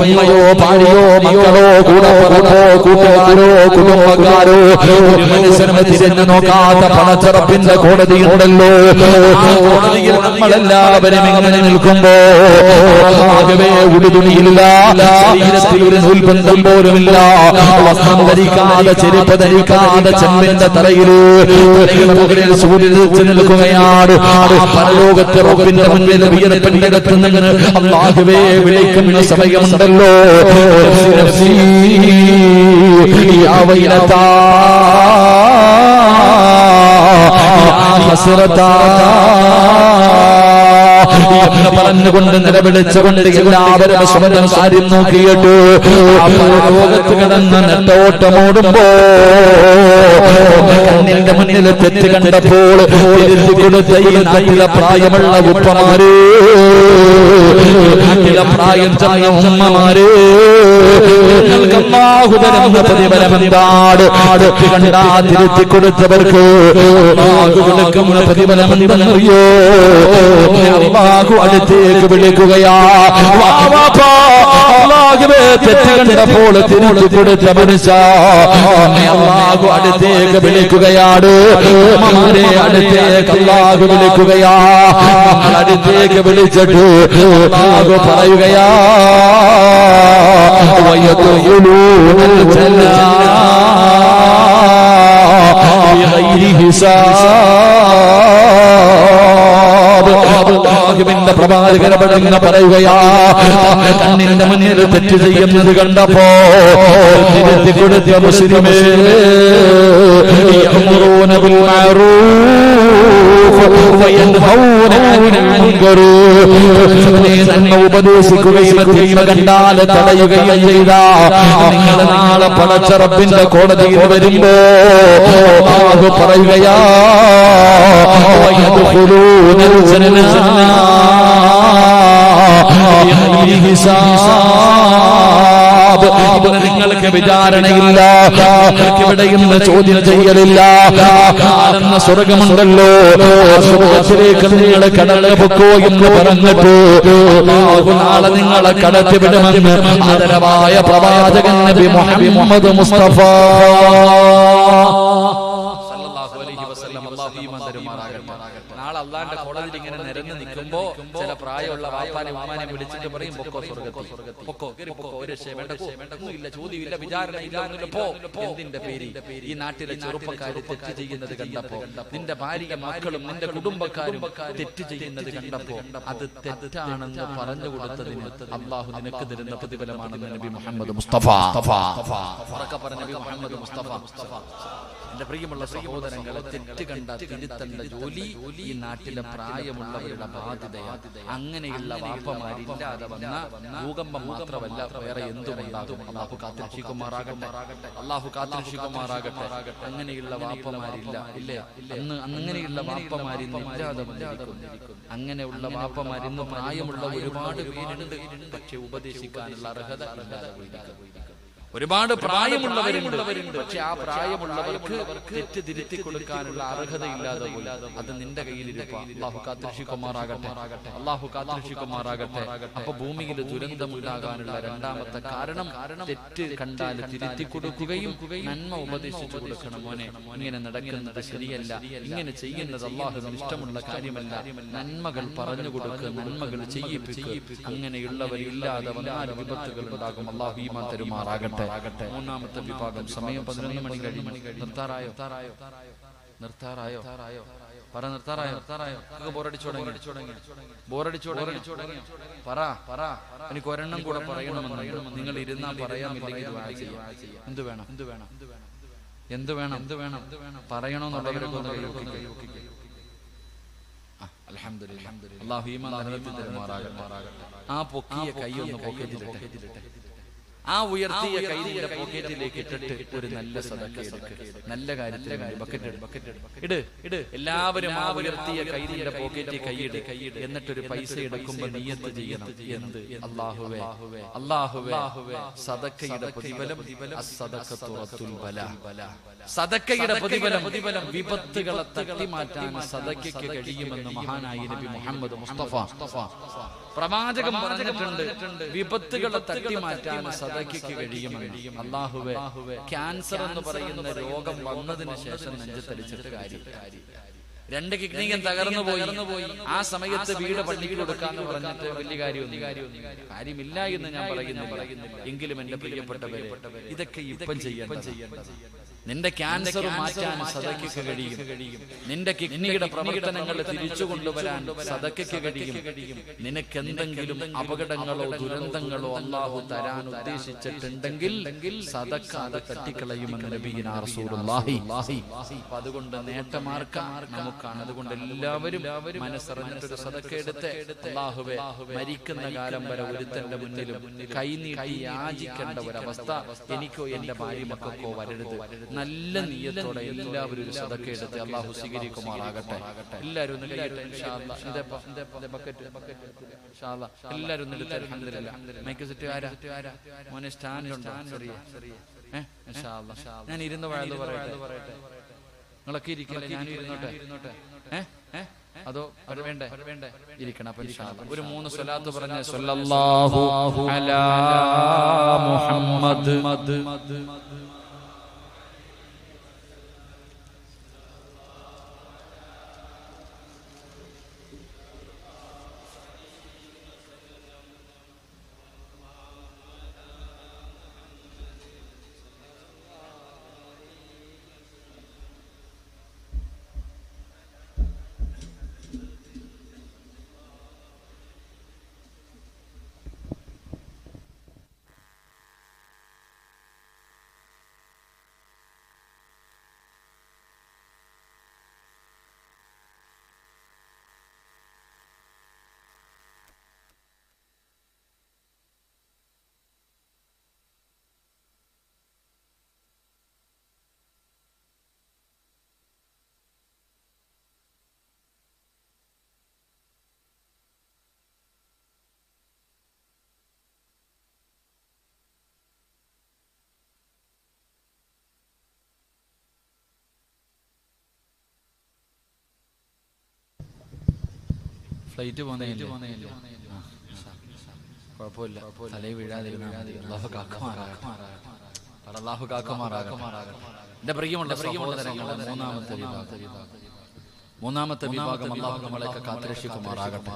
S1: ഉമ്മയോ ഭാര്യയോ മക്കളോ കൂടപ്പറപ്പോ കൂട്ടുകാരോ കുടുംബക്കാരോ ഒരു മനുഷ്യനെ തിരിഞ്ഞു നോക്കാത്ത പടച്ചറപ്പിന്റെ കോടതിയുണ്ടല്ലോ. കോടതിയിൽ നമ്മളെല്ലാവരും ഇങ്ങനെ നിൽക്കുമ്പോ ആകെ ഉടുതുണിയില്ല, ശരീരത്തിൽ ഒരു നൂൽബന്ധം പോലുമില്ല, വസ്ത്രം ധരിക്കാതെ ചെരുപ്പ് ധരിക്കാതെ ചെമ്പിന്റെ തറയില് സൂര്യച്ച് നിൽക്കുകയാണ്. പരലോകത്തെ റബ്ബിന്റെ മുന്നിൽ വിയർപ്പിന്റെ അകത്ത് നിന്ന് അല്ലാഹുവേ വിളിക്കുന്ന സമയമുണ്ടല്ലോ. യാ വൈലതാ യാ ഹസ്രതാ എന്ന് പറഞ്ഞുകൊണ്ട് നിലവിളിച്ചുകൊണ്ട് എല്ലാവരും സ്വന്തം കാര്യം നോക്കിയിട്ട് ലോകത്ത് കിടന്ന് നെട്ടോട്ടമോടുമ്പോ കണ്ണിന്റെ മുന്നിൽ തെറ്റ് കണ്ടപ്പോൾ തിരുത്തി കൊടുത്ത ഈ നാട്ടിലെ പ്രായമുള്ള ഉപ്പമാര്, നാട്ടിലെ പ്രായം ചെന്ന ഉമ്മമാര്, നിങ്ങൾക്ക് അല്ലാഹു തരുന്ന പ്രതിഫലം എന്താണ്? തെറ്റ് കണ്ടാ തിരുത്തി കൊടുത്തവർക്ക് അല്ലാഹു കൊടുക്കുന്ന പ്രതിഫലം എന്തെന്നറിയോ? അല്ലാഹു അടുത്തേക്ക് വിളിക്കുകയാ. അല്ലാഹുവേ തെറ്റ് കണ്ടപ്പോൾ തിരുത്തി കൊടുത്ത മനുഷ്യ അല്ലാഹു അടുത്തേക്ക് വിളിക്കുകയാണ്. ഉമ്മമാരെ അടുത്തേക്ക് അല്ലാഹു വിളിക്കുകയാ. അടുത്തേക്ക് വിളിച്ചിട്ട് അല്ലാഹു പറയുകയാ, വയദ്ഖുലൂനൽ ജന്ന ബിഗൈരി ഹിസാബ്. അല്ലാഹുവിന്റെ പ്രവാചകൻ പറയുകയാ, കണ്ണിന്റെ മുന്നിൽ തെറ്റ് ചെയ്യുന്നത് കണ്ടപ്പോ തിരുത്തി കൊടുത്ത മുസ്ലിമേ യഅ്മുറൂന ബിൽ മഅറൂഫ് വയൻഹൗന അനിൽ മുൻകർ. നന്മ ഉപദേശിക്കുകയും തിന്മ കണ്ടാൽ തടയുകയും ചെയ്ത നിങ്ങൾ നാളെ പടച്ച റബ്ബിന്റെ കോടതിയിൽ വരുമ്പോ അല്ലാഹു പറയുകയാ, വയദ്ഖുലൂനൽ ജന്ന ബിഗൈരി ഹിസാബ്. നിങ്ങൾക്ക് വിചാരണയില്ല, ഇവിടെ ഇന്ന് ചോദ്യം ചെയ്യലില്ല. കാണുന്ന സ്വർഗമുണ്ടല്ലോ, സ്വർഗത്തിലേക്ക് നിങ്ങൾ കടല് പൊക്കോ എന്ന് പറഞ്ഞിട്ട് നാളെ നിങ്ങളെ കടത്തി വിടുമെന്ന് ആദരവായ പ്രവാചകൻ നബി മുഹമ്മദ് മുസ്തഫ സല്ലല്ലാഹു അലൈഹി വസല്ലം അല്ലാഹു ഈമാൻ തരുമാറാകട്ടെ. നാളെ അല്ലാഹുവിന്റെ കോടതിയിൽ ഇങ്ങനെ നിരന്ന് നിൽക്കുമ്പോ ചില പ്രായമുള്ള വാപ്പാനെ ഉമ്മാനെ വിളിച്ചിട്ട് പറയും, പൊക്കോ സ്വർഗ്ഗത്തിൽ, പൊക്കോ ഒരു വേണ്ട, ചോദ്യമില്ല, വിചാരണ ഇല്ല, പോ. എന്തിന്റെ പേര്? ഈ നാട്ടിലെ ചെറുപ്പക്കാര് തെറ്റ് ചെയ്യുന്നത് കണ്ടപ്പോ, നിന്റെ ഭാര്യ മക്കളും നിന്റെ കുടുംബക്കാരും തെറ്റ് ചെയ്യുന്നത് കണ്ടപ്പോ അത് തെറ്റാണെന്ന് പറഞ്ഞു കൊടുത്തതിന് അല്ലാഹു നിനക്ക് തരുന്ന പ്രതിഫലമാണെന്ന് നബി മുഹമ്മദ് മുസ്തഫ പറഞ്ഞ നബി മുഹമ്മദ് മുസ്തഫ. എന്റെ പ്രിയമുള്ള സഹോദരങ്ങളെ, തെറ്റ് കണ്ട തിരുത്തേണ്ട ജോലി ഈ നാട്ടിലെ പ്രായമുള്ളവരുടെ ബാധ്യതയാണ്. അങ്ങനെയുള്ള വാപ്പമാരില്ലാതെ വന്ന ഭൂകമ്പം മാത്രമല്ല, വേറെ എന്തുമുണ്ടാകും. അല്ലാഹു കാത്തിരക്ഷിക്കുമാറാകട്ടെ, അല്ലാഹു കാത്തിരക്ഷിക്കുമാറാകട്ടെ. അങ്ങനെയുള്ള വാപ്പമാരില്ല, ഇല്ലേ? അങ്ങനെയുള്ള വാപ്പമാരിന്ന് ഇല്ലാതെ വന്നിരിക്കുന്നു. അങ്ങനെയുള്ള വാപ്പമാരിന്ന് പ്രായമുള്ള ഒരുപാട് പേരുണ്ട്, പക്ഷെ ഉപദേശിക്കാനുള്ള അർഹത ഇല്ലാതെ പോയിരിക്കുന്നു. ഒരുപാട് പ്രായമുള്ളവരുണ്ട്. പക്ഷെ ആ പ്രായമുള്ളവർക്ക് തെറ്റ് തിരുത്തി കൊടുക്കാനുള്ള അർഹതയില്ലാതെ പോയി. അത് നിന്റെ കയ്യിലിരിപ്പാ. അള്ളാഹു കാത്തുരക്ഷിക്കുമാറാകട്ടെ, അള്ളാഹു കാത്തുരക്ഷിക്കുമാറാകട്ടെ. അപ്പൊ ഭൂമിയിൽ ദുരന്തമുണ്ടാകാനുള്ള രണ്ടാമത്തെ കാരണം തെറ്റ് കണ്ടാൽ തിരുത്തി കൊടുക്കുകയും നന്മ ഉപദേശിച്ചു കൊടുക്കണം. മോനെ, ഇങ്ങനെ നടക്കുന്നത് ശരിയല്ല, ഇങ്ങനെ ചെയ്യുന്നത് അള്ളാഹുവിന് ഇഷ്ടമുള്ള കാര്യമല്ല, നന്മകൾ പറഞ്ഞു കൊടുക്കുക, നന്മകൾ ചെയ്യിപ്പിക്കുക. അങ്ങനെയുള്ളവരില്ലാതെ വന്നാൽ വിപത്തുകൾ ഉണ്ടാകും. അള്ളാഹു ഈമാൻ തരുമാറാകട്ടെ. മൂന്നാമത്തെ വിഭാഗം. സമയം 11 മണി കഴിഞ്ഞു. നിർത്താറായോ? പറ, നിർത്താറായോ? ബോറടിച്ചു തുടങ്ങി. പറ. എനിക്ക് ഒരെണ്ണം കൂടെ പറയണമെന്ന്. നിങ്ങൾ ഇരുന്നാൽ പറയാമില്ലെങ്കിൽ എന്ത് വേണം പറയണമെന്നുള്ളവരൊക്കെ ഒന്ന് കൈവക്കിക്കുക. അൽഹംദുലില്ലാഹ്. അല്ലാഹു ഈമാൻ നിലനിർത്തി തരുമാറാകട്ടെ. ആ പൊക്കിയ കൈയൊന്ന് പോക്കറ്റിലിട്ടെ. ആ ഉയർത്തിയ കൈ നിന്റെ പോക്കറ്റിലേക്ക് ഇട്ടിട്ട് ഒരു നല്ല സദഖ എടുക്കുക. നല്ല കാര്യത്തിന് ബക്കറ്റ് ഇട്. എല്ലാവരും ആ ഉയർത്തിയ കൈ നിന്റെ പോക്കറ്റിൽ കൈയിട്. എന്നിട്ടൊരു പൈസ എടുക്കുമ്പോ നിയ്യത്ത് ചെയ്യണം. എന്ത്? അല്ലാഹുവേ സദഖയുടെ പ്രതിഫലം സദഖയുടെ പ്രതിഫലം വിപത്തുകളെ തട്ടി മാറ്റാൻ സദഖയ്ക്ക് കഴിയുമെന്ന് മഹാനായ നബി മുഹമ്മദ് മുസ്തഫ പ്രവാചകൻ പറഞ്ഞിട്ടുണ്ട്. വിപത്തുകളെ തട്ടി മാറ്റാൻ സദഖയ്ക്ക് കഴിയുമെന്ന്. അല്ലാഹുവേ, ക്യാൻസർ എന്ന് പറയുന്ന രോഗം വന്നതിന് ശേഷം നെഞ്ചത്തടിച്ചിട്ട് കാര്യമില്ല. 2 കിഡ്നിയും തകർന്നു പോയി. ആ സമയത്ത് വീട് പള്ളിക്ക് കൊടുക്കാന്ന് പറഞ്ഞിട്ട് വലിയ കാര്യമില്ല എന്ന് ഞാൻ പറയുന്നില്ല. എങ്കിലും എന്റെ പ്രിയപ്പെട്ടവരെ, ഇതൊക്കെ ഇപ്പം ചെയ്യേണ്ടത്. നിന്റെ ക്യാൻസർ മാറ്റാൻ സദഖയ്ക്ക് കഴിയും. നിന്റെ കിഡ്നിയുടെ പ്രവർത്തനങ്ങൾ തിരിച്ചു കൊണ്ടുവരാൻ സദഖയ്ക്ക് കഴിയും. നിനക്ക് എന്തെങ്കിലും അപകടങ്ങളോ ദുരന്തങ്ങളോ അല്ലാഹു തരാൻ ഉദ്ദേശിച്ചിട്ടുണ്ടെങ്കിൽ സദഖ അത് തട്ടിക്കളയുമെന്ന് നബിയിനാ റസൂലുള്ളാഹി. അതുകൊണ്ട് നേട്ടമാർക്കാം നമുക്കാണ്. അതുകൊണ്ട് എല്ലാവരും മനസ്സറിഞ്ഞിട്ടൊരു സദഖ എടുത്ത് അല്ലാഹുവേ, മരിക്കുന്ന കാലം വരെ ഒരുത്തന്റെ മുന്നിലും കൈനീട്ടി യാചിക്കേണ്ട ഒരവസ്ഥ എനിക്കോ എന്റെ ഭാര്യ മക്കൾക്കോ വരരുത്. നല്ല നിയ്യത്തോടെ എല്ലാവരും ഒരു സദഖ എടുത്ത് അല്ലാഹു സ്വീകരിക്കുമാറാകട്ടെ. എല്ലാവരും ഒന്ന് കൈയിട്ട് ഇൻഷാ അല്ലാഹ്. എല്ലാവരും ഒന്ന് എടുത്ത് അൽഹംദുലില്ലാഹ്. മൈക്ക് സെറ്റ് ആരാ? മോനെ സ്റ്റാൻഡ് ഉണ്ടോ? ഇൻഷാ അല്ലാഹ്. ഞാൻ ഇരുന്ന് വഅദ് പറയട്ടെ. നിങ്ങളൊക്കെ ഇരിക്കല്ലേ? ഞാൻ ഇരുന്നോട്ടെ? അതോ വേണ്ടേ? ഇരിക്കണം. അപ്പൊ ഇൻഷാ അല്ലാഹ് ഒരു 3 സ്വലാത്ത് പറഞ്ഞ സ്വല്ലല്ലാഹു അലാ മുഹമ്മദ്. ഫ്ലൈറ്റ് പോകുന്നില്ല, കുഴപ്പമില്ല. തലയിൽ വീഴാതിരുന്നാൽ അല്ലാഹു കാക്കുമാറാകട്ടെ. എന്റെ പ്രിയമുള്ള സഹോദരങ്ങളെ, മൂന്നാമത്തെ വിഭാഗം അല്ലാഹു നമ്മളെയൊക്കെ കാത്തുരക്ഷിക്കുമാറാകട്ടെ.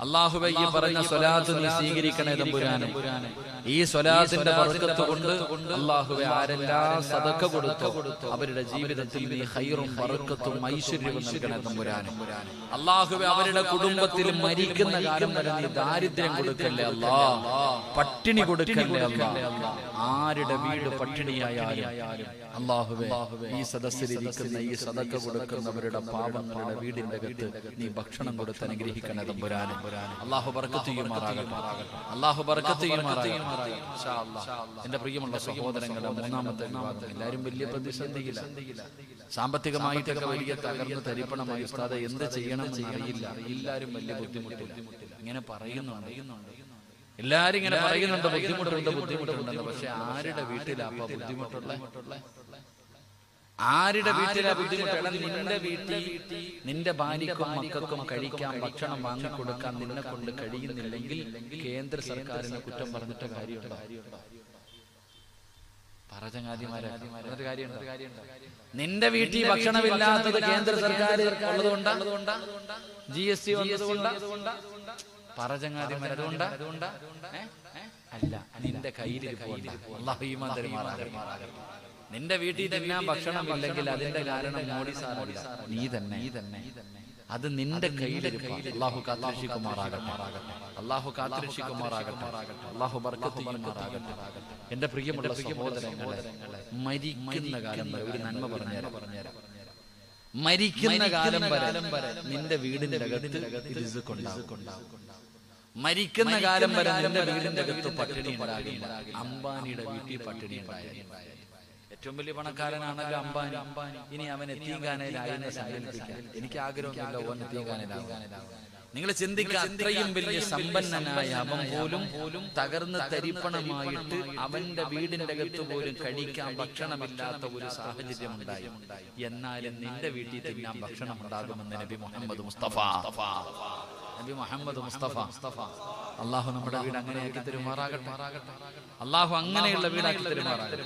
S1: അല്ലാഹുവേ, ഈ പറഞ്ഞ സ്വലാത്ത് നീ സ്വീകരിക്കണേ തമ്പുരാനെ. ഈ സ്വലാത്തിന്റെ ബർക്കത്ത് കൊണ്ട് അല്ലാഹുവേ, ആരെല്ലാം സദഖ കൊടുത്തോ അവരുടെ ജീവിതത്തിൽ നീ ഖൈറും ബർക്കത്തും ഐശ്വര്യവും നൽകണേ തമ്പുരാനെ. അല്ലാഹുവേ, അവരുടെ കുടുംബത്തിൽ മരിക്കുന്ന കാലം വരെ നീ ദാരിദ്ര്യം കൊടുക്കല്ലേ അല്ലാ, പട്ടിണി കൊടുക്കല്ലേ അല്ലാ. ആരുടെ വീട് പട്ടിണിയായാലും അല്ലാഹുവേ, ഈ സദസ്സിലിരിക്കുന്ന ഈ സദഖ കൊടുക്കുന്നവരുടെ പാവങ്ങളുടെ വീടിന്റെ അകത്ത് നീ ഭക്ഷണം കൊടുത്ത് അനുഗ്രഹിക്കണേ തമ്പുരാനെ. അല്ലാഹു ബർക്കത്ത് ചെയ്യുമാറാകട്ടെ. അല്ലാഹു ബർക്കത്ത് ചെയ്യുമാറാകട്ടെ. ഇൻഷാ അല്ലാഹ്. എന്റെ പ്രിയമുള്ള സഹോദരങ്ങളെ, മൂന്നാമത്തെ വിഭാഗം എല്ലാവരും വലിയ പ്രതിസന്ധിയില്ല. സാമ്പത്തികമായിട്ടൊക്കെ വലിയ തകർന്ന് തരിപ്പണമായി. ഉസ്താദേ, എന്ത് ചെയ്യണം എന്നറിയില്ല. എല്ലാവരും വലിയ ബുദ്ധിമുട്ടില്ല. ഇങ്ങനെ പറയുന്നുണ്ട്. എല്ലാരും ഇങ്ങനെ പറയുന്നുണ്ട് ബുദ്ധിമുട്ടുണ്ടെന്ന്. പക്ഷെ ആരുടെ വീട്ടിലാ അപ്പൊ ബുദ്ധിമുട്ടുള്ള? ആരുടെ വീട്ടിലാ ബുദ്ധിമുട്ടുള്ള? നിന്റെ വീട്ടിൽ നിന്റെ ഭാര്യക്കും മക്കൾക്കും കഴിക്കാൻ ഭക്ഷണം വാങ്ങിക്കൊടുക്കാൻ നിന്നെ കൊണ്ട് കഴിയുന്നില്ലെങ്കിൽ കേന്ദ്ര സർക്കാരിനെ കുറ്റം പറഞ്ഞിട്ട് കാര്യമുണ്ടോ? പറചങ്ങാതിമാരെ കാര്യമുണ്ടോ? നിന്റെ വീട്ടിൽ ഭക്ഷണമില്ലാത്തത് കേന്ദ്ര സർക്കാർ ഉള്ളതുകൊണ്ടാ, GST വന്നതുകൊണ്ടാ, പറചങ്ങാതിമാർ അതുകൊണ്ടാ? അല്ല, നിന്റെ കയ്യിൽ അല്ലാഹു ഈമാൻ തരുമാറാകട്ടെ. നിന്റെ വീട്ടിൽ തിന്നാൻ ഭക്ഷണമില്ലെങ്കിൽ അതിന്റെ കാരണം മോഡി സാറല്ല, നീ തന്നെ. അത് നിന്റെ കയ്യിലിരിപ്പ്. അല്ലാഹു കാത്തുരക്ഷിക്കുമാറാകട്ടെ. അല്ലാഹു കാത്തുരക്ഷിക്കുമാറാകട്ടെ. അല്ലാഹു ബർക്കത്ത് ചെയ്യുമാറാകട്ടെ. എന്റെ പ്രിയമുള്ള സഹോദരങ്ങളെ, മരിക്കുന്ന കാലം വരെ ഒരു നന്മ പറഞ്ഞുതരാം. മരിക്കുന്ന കാലം വരെ നിന്റെ വീടിന്റെ അകത്ത് റിസ്ക് ഉണ്ടാകും. മരിക്കുന്ന കാലം വരെ നിന്റെ വീടിന്റെ അകത്ത് പട്ടിണി ഉണ്ടാകില്ല. അംബാനിയുടെ വീട്ടിൽ പട്ടിണി ഉണ്ടായാലും ഏറ്റവും വലിയ പണക്കാരനാണല്ലോ അംബാനി. ഇനി അവൻ എത്തിക്കാനായിന്ന് സങ്കല്പിക്കാൻ എനിക്ക് ആഗ്രഹമൊന്നുമില്ല. ഓൻ എത്തിക്കാനായിലാകാൻ നിങ്ങൾ ചിന്തിക്കുക. അത്രയും വലിയ സമ്പന്നനായ അവൻ പോലും തകർന്ന് തരിപ്പണമായിട്ട് അവന്റെ വീടിന്റെ അകത്ത് പോലും കഴിക്കാൻ ഭക്ഷണമില്ലാത്ത ഒരു സാഹചര്യം ഉണ്ടായി. എന്നാലും നിന്റെ വീട്ടിൽ തിന്നാൻ ഭക്ഷണം ഉണ്ടാകുമെന്ന് നബി മുഹമ്മദ് മുസ്തഫ. അള്ളാഹു നമ്മുടെ വീട് അങ്ങനെയാക്കി തരുമാറാകട്ടെ. അള്ളാഹു അങ്ങനെയുള്ള വീടാക്കി തരുമാറാകട്ടെ.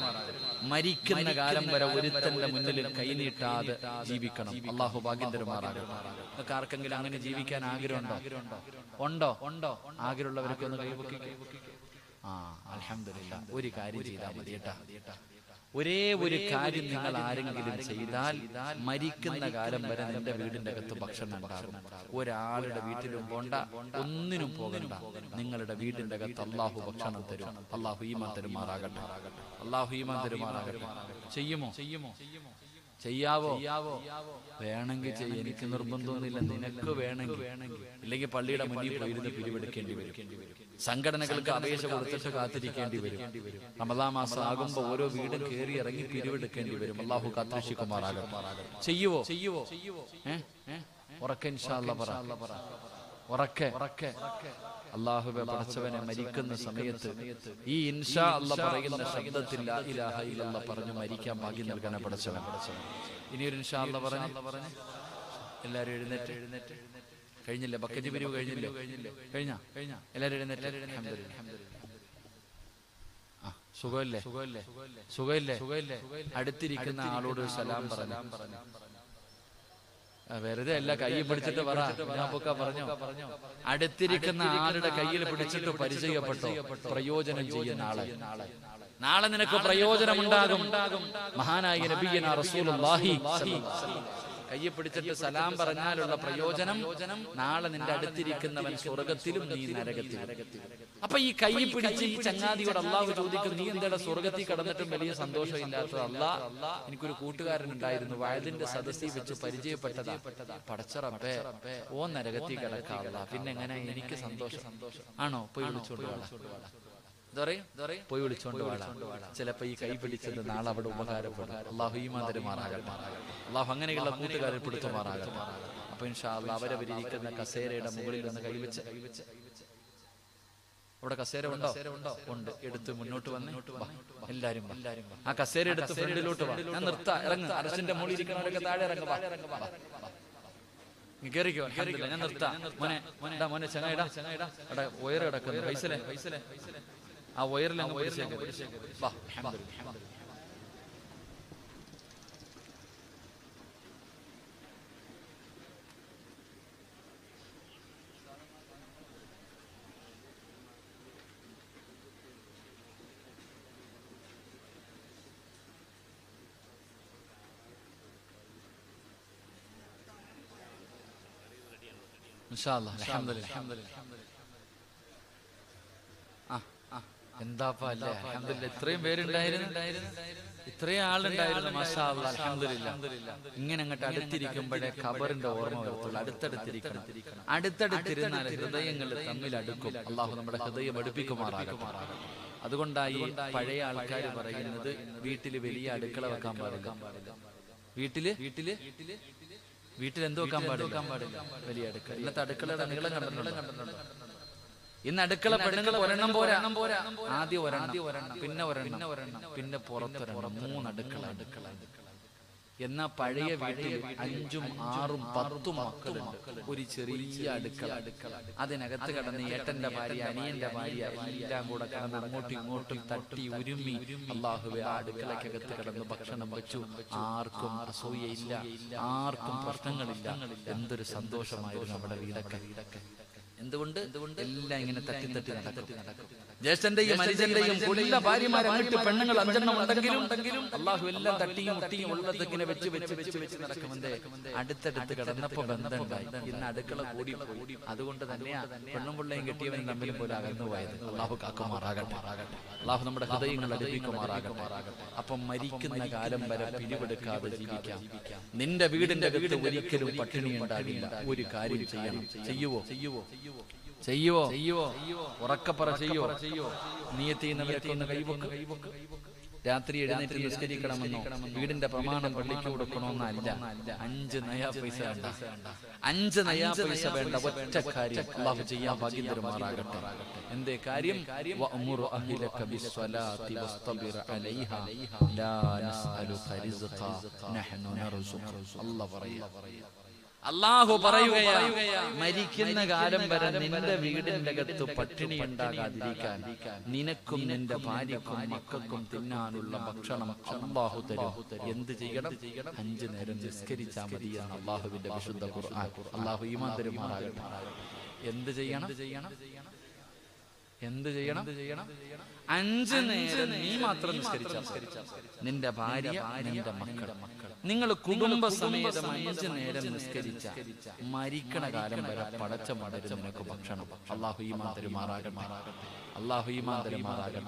S1: മരിക്കുന്ന കാലം വരെ ഒരുത്തന്റെ മുന്നിൽ കൈനീട്ടാതെ ജീവിക്കണം. അള്ളാഹു ഭാഗ്യം തരുമാറാകട്ടെ. നിങ്ങൾക്ക് ആർക്കെങ്കിലും അങ്ങനെ ജീവിക്കാൻ ആഗ്രഹമുണ്ടോ? ആഗ്രഹമുള്ളവരൊക്കെ ഒന്ന് കൈപൊക്കി. അൽഹംദുലില്ലാ. ഒരു കാര്യം ചെയ്താൽ മതി കേട്ടാ. ഒരേ ഒരു കാര്യം നിങ്ങൾ ആരെങ്കിലും ചെയ്താൽ മരിക്കുന്ന കാലം വരെ നിന്റെ വീടിന്റെ അകത്ത് ഭക്ഷണം ഉണ്ടാകും. ഒരാളുടെ വീട്ടിലും പോണ്ട, ഒന്നിനും പോകണ്ട. നിങ്ങളുടെ വീടിന്റെ അകത്ത് അള്ളാഹു ഭക്ഷണം തരും. അള്ളാഹു ഈമാൻ തരുമാറാകട്ടെ. അള്ളാഹു ഈമാൻ തരുമാറാകട്ടെ. ചെയ്യുമോ? ചെയ്യാവോ? വേണമെങ്കിൽ ചെയ്യും. എനിക്ക് നിർബന്ധമൊന്നുമില്ല. നിനക്ക് വേണമെങ്കിൽ. ഇല്ലെങ്കിൽ പള്ളിയുടെ മുന്നിൽ പോയിരുന്ന് പിരിവെടുക്കേണ്ടി വരും. സംഘടനകൾക്ക് അപേക്ഷ കൊടുത്തിട്ട് കാത്തിരിക്കേണ്ടി വരും. റമദാൻ മാസം ആകുമ്പോ ഓരോ വീടും കയറി ഇറങ്ങി പിരിവെടുക്കേണ്ടി വരും. അല്ലാഹു കാത്തുരക്ഷിക്കുമാറാകട്ടെ. ചെയ്യുവോ? ഉറക്കെ ഇൻഷാ അല്ലാഹ് പറ. ഉറക്കെ അല്ലാഹുവേ പടച്ചവനെ, മരിക്കുന്ന സമയത്ത് ഈ ഇൻഷാ അല്ലാഹ് പറയുന്ന ശബ്ദത്തിൽ ലാ ഇലാഹ ഇല്ലല്ലാഹ് പറഞ്ഞു മരിക്കാൻ ഭാഗ്യം നൽകണ പടച്ചവൻ. ഇനിയൊരു ഇൻഷാ അല്ലാഹ് പറഞ്ഞ് എല്ലാവരും എഴുന്നേറ്റ്. കഴിഞ്ഞില്ലേ? ബക്കറ്റ് പിരിവ് കഴിഞ്ഞില്ലേ? കഴിഞ്ഞ എല്ലാവരും എഴുന്നേറ്റ്. സുഖമില്ലേ? അടുത്തിരിക്കുന്ന ആളോട് സലാം പറഞ്ഞു. വെറുതെ അല്ല, കൈ പിടിച്ചിട്ട് പറ. പറഞ്ഞോ, അടുത്തിരിക്കുന്ന ആളുടെ കയ്യിൽ പിടിച്ചിട്ട് പരിചയപ്പെട്ടോ. പ്രയോജനം ചെയ്യുന്ന ആളെ നാളെ നിനക്ക് പ്രയോജനമുണ്ടാകും. മഹാനായ നബിയന റസൂലുള്ളാഹി കൈ പിടിച്ചിട്ട് സലാം പറഞ്ഞാലുള്ള പ്രയോജനം നാളെ നിന്റെ അടുത്തിരിക്കുന്നവൻ സ്വർഗത്തിലും നീ നരകത്തിലും. അപ്പൊ ഈ കൈ പിടിച്ച് ഈ ചങ്ങാതിയോട് അള്ളാഹു ചോദിക്കും, നീ എന്താ സ്വർഗത്തിൽ കടന്നിട്ടും വലിയ സന്തോഷമില്ലാത്തത്? എനിക്കൊരു കൂട്ടുകാരൻ ഉണ്ടായിരുന്നു, വയലിന്റെ സദസ്സിൽ വെച്ച് പരിചയപ്പെട്ടതാ. പടച്ചറപ്പേ, ഓ നരകത്തിൽ കിടക്കാറില്ല, പിന്നെ എങ്ങനെ എനിക്ക് സന്തോഷം? ആണോ? പോയി വിളിച്ചോണ്ട് പോയി വിളിച്ചോണ്ട് വാടാ. ചിലപ്പോ ഈ കൈ പിടിച്ചത് നാളെ അവിടെ ഉപകാരപ്പെടും. അള്ളാഹു ഈമാൻ തരുമാറാകട്ടെ. അള്ളാഹു അങ്ങനെയുള്ള കൂട്ടുകാരെ പിടുത്തുമാറാകട്ടെ. അപ്പൊ ഇൻഷാ അല്ലാഹ് അവരവരിയ്ക്കുന്ന കസേരയുടെ മുകളിൽ ഒന്ന് കൈവച്ച്. അവിടെ കസേര ഉണ്ടോ? ഉണ്ട്. എടുത്ത് മുന്നോട്ട് വന്ന് എല്ലാരും ആ കസേര എടുത്ത് ഫ്രണ്ടിലോട്ട് വാ. ഞാൻ നിർത്താ. ഇറങ്ങ്. അരസിന്റെ മുകളിൽ ഇരിക്കുന്നവരൊക്കെ താഴെ ഇറങ്ങുക. കേറിക്കോ. ഞാൻ നിർത്താം. മോനെ ചങ്ങായിടാ. അവിടെ വയറ് കിടക്കുന്നു. പൈസലേ ആ വയറിൽ അങ്ങ് പിടിച്ചേക്ക്. വാ. ഇൻഷാ അല്ലാഹ്. അൽഹംദുലില്ലാഹ്. എന്താപ്പാ അല്ലേ? അൽഹംദുലില്ലാഹ്. ഇത്രയും പേരുണ്ടായിരുന്നു, ഇത്രയും ആളുണ്ടായിരുന്നു. മാഷാ അല്ലാഹ്. അൽഹംദുലില്ലാഹ്. ഇങ്ങനെ അങ്ങോട്ട് അടുത്തിരിക്കുമ്പോഴേ ഖബറിന്റെ ഓർമ്മ വരത്തുള്ളൂ. അടുത്തടുത്തിരിക്കണം. അടുത്തടുത്തിരുന്നാൽ ഹൃദയങ്ങൾ തമ്മിൽ അടുക്കും. അള്ളാഹു നമ്മുടെ ഹൃദയം അടുപ്പിക്കുമാറാകട്ടെ. അതുകൊണ്ടായി പഴയ ആൾക്കാർ പറയുന്നത് വീട്ടിൽ വലിയ അടുക്കള വെക്കാൻ പാടില്ല. വീട്ടിൽ എന്ത് വെക്കാൻ പാടില്ല? വലിയ അടുക്കള. ഇന്നത്തെ അടുക്കളയുടെ നീളം കണ്ടിട്ടുണ്ടോ? ഇന്ന് അടുക്കള പെണ്ണുങ്ങൾ ഒരെണ്ണം പോരാ, ആദ്യം ഒരെണ്ണം, പിന്നെ ഒരെണ്ണം, പിന്നെ പുറത്തൊരെണ്ണം, 3 അടുക്കള. എന്നാ പഴയ വീട്ടിൽ 5ഉം 6ഉം 10ഉം മക്കളുണ്ട്, ഒരു ചെറിയ അടുക്കള. അതിനകത്ത് കടന്ന് ഏട്ടന്റെ ഭാര്യ, അനിയന്റെ ഭാര്യ എല്ലാം കൂടെ കടന്ന് അങ്ങോട്ടും ഇങ്ങോട്ടും തട്ടി ഉരുമ്മി അല്ലാഹുവേ ആ അടുക്കളക്കകത്ത് കിടന്ന് ഭക്ഷണം വെച്ചു. ആർക്കും അസൂയയില്ല, ആർക്കും പ്രശ്നങ്ങളില്ല. എന്തൊരു സന്തോഷമായിരുന്നു നമ്മുടെ വീടൊക്കെ. എന്തുകൊണ്ട് എല്ലാം ഇങ്ങനെ തട്ടി നടക്കും. ജ്യേഷ്ഠന്റെയും അനുജന്റെയും എല്ലാ ഭാര്യമാരും അങ്ങോട്ട് പെണ്ണുങ്ങൾ 5 ഉണ്ടെങ്കിലും അള്ളാഹു എല്ലാം തട്ടിയും മുട്ടിയും ഉള്ളത് ഇങ്ങനെ വെച്ച് നടക്കുമെന്തേ അടുത്തടുത്ത് കിടന്നപ്പോ ബന്ധമുണ്ടായി. ഇന്ന് അടുക്കള കൂടി. അതുകൊണ്ട് തന്നെയാ പെണ്ണും പിള്ളയും കെട്ടിയവനും തമ്മിലും പോലെ അകന്നു പോയത്. അള്ളാഹു കാക്കുമാറാകട്ടെ. അള്ളാഹു നമ്മുടെ ഹൃദയങ്ങൾ അടുപ്പിക്കുമാറാകട്ടെ. അപ്പം മരിക്കുന്ന കാലം വരെ പിരിവെടുക്കാതെ ജീവിക്കാം. നിന്റെ വീടിന്റെ അകത്ത് ഒരിക്കലും പട്ടിണി ഉണ്ടാകില്ല. ഒരു കാര്യം ചെയ്യണം. ചെയ്യുവോ ഉറക്കപ്പറ ചെയ്യോ? നീയത്ത് ചെയ്യുന്നവരൊക്കെ ഒന്ന് കൈവക്ക്. രാത്രി എഴുന്നേറ്റ് നിസ്കരിക്കണമെന്നോ വീടിന്റെ പ്രമാണം പള്ളിക്ക് കൊടുക്കണമെന്നല്ല. 5 നയാ പൈസ വേണ്ട. 5 നയാ പൈസ വേണ്ട. ഒറ്റ കാര്യം അല്ലാഹു ചെയ്യാൻ ഭാഗ്യം തരുമാറാകട്ടെ. എന്തേ കാര്യം? വഅ്മുറു അഹ്ലക ബിസ്സലാത്തി വസ്തബിർ അലൈഹാ ലാ നസ്അലുക റിസ്ഖ നഹ്നു നർസുഖു. അല്ലാഹു പറയുകയാ, മരിക്കുന്ന കാലം വരെ നിന്റെ വീടിന്റെ അകത്ത് പട്ടിണി ഉണ്ടാകാതിരിക്കാൻ നിനക്കും നിന്റെ ഭാര്യക്കും മക്കൾക്കും തിന്നാനുള്ള ഭക്ഷണം അല്ലാഹു തരും. എന്ത് ചെയ്യണം? 5 നേരം നിസ്കരിച്ചാൽ മതി എന്ന് അല്ലാഹുവിന്റെ വിശുദ്ധ ഖുർആൻ. അല്ലാഹു ഈമാൻ തരുമാറാകട്ടെ. എന്ത് ചെയ്യണം? 5 നേരം നീ മാത്രം നിസ്കരിച്ചാൽ നിന്റെ ഭാര്യ, നിന്റെ മക്കൾ, നിങ്ങൾ കുടുംബസമേതം 5 നേരം നിസ്കരിച്ച മരിക്കണ കാലം വരെ പടച്ച മടരും നിനക്ക് ഭക്ഷണം. അല്ലാഹു ഈമാൻ തരുമാറാകട്ടെ.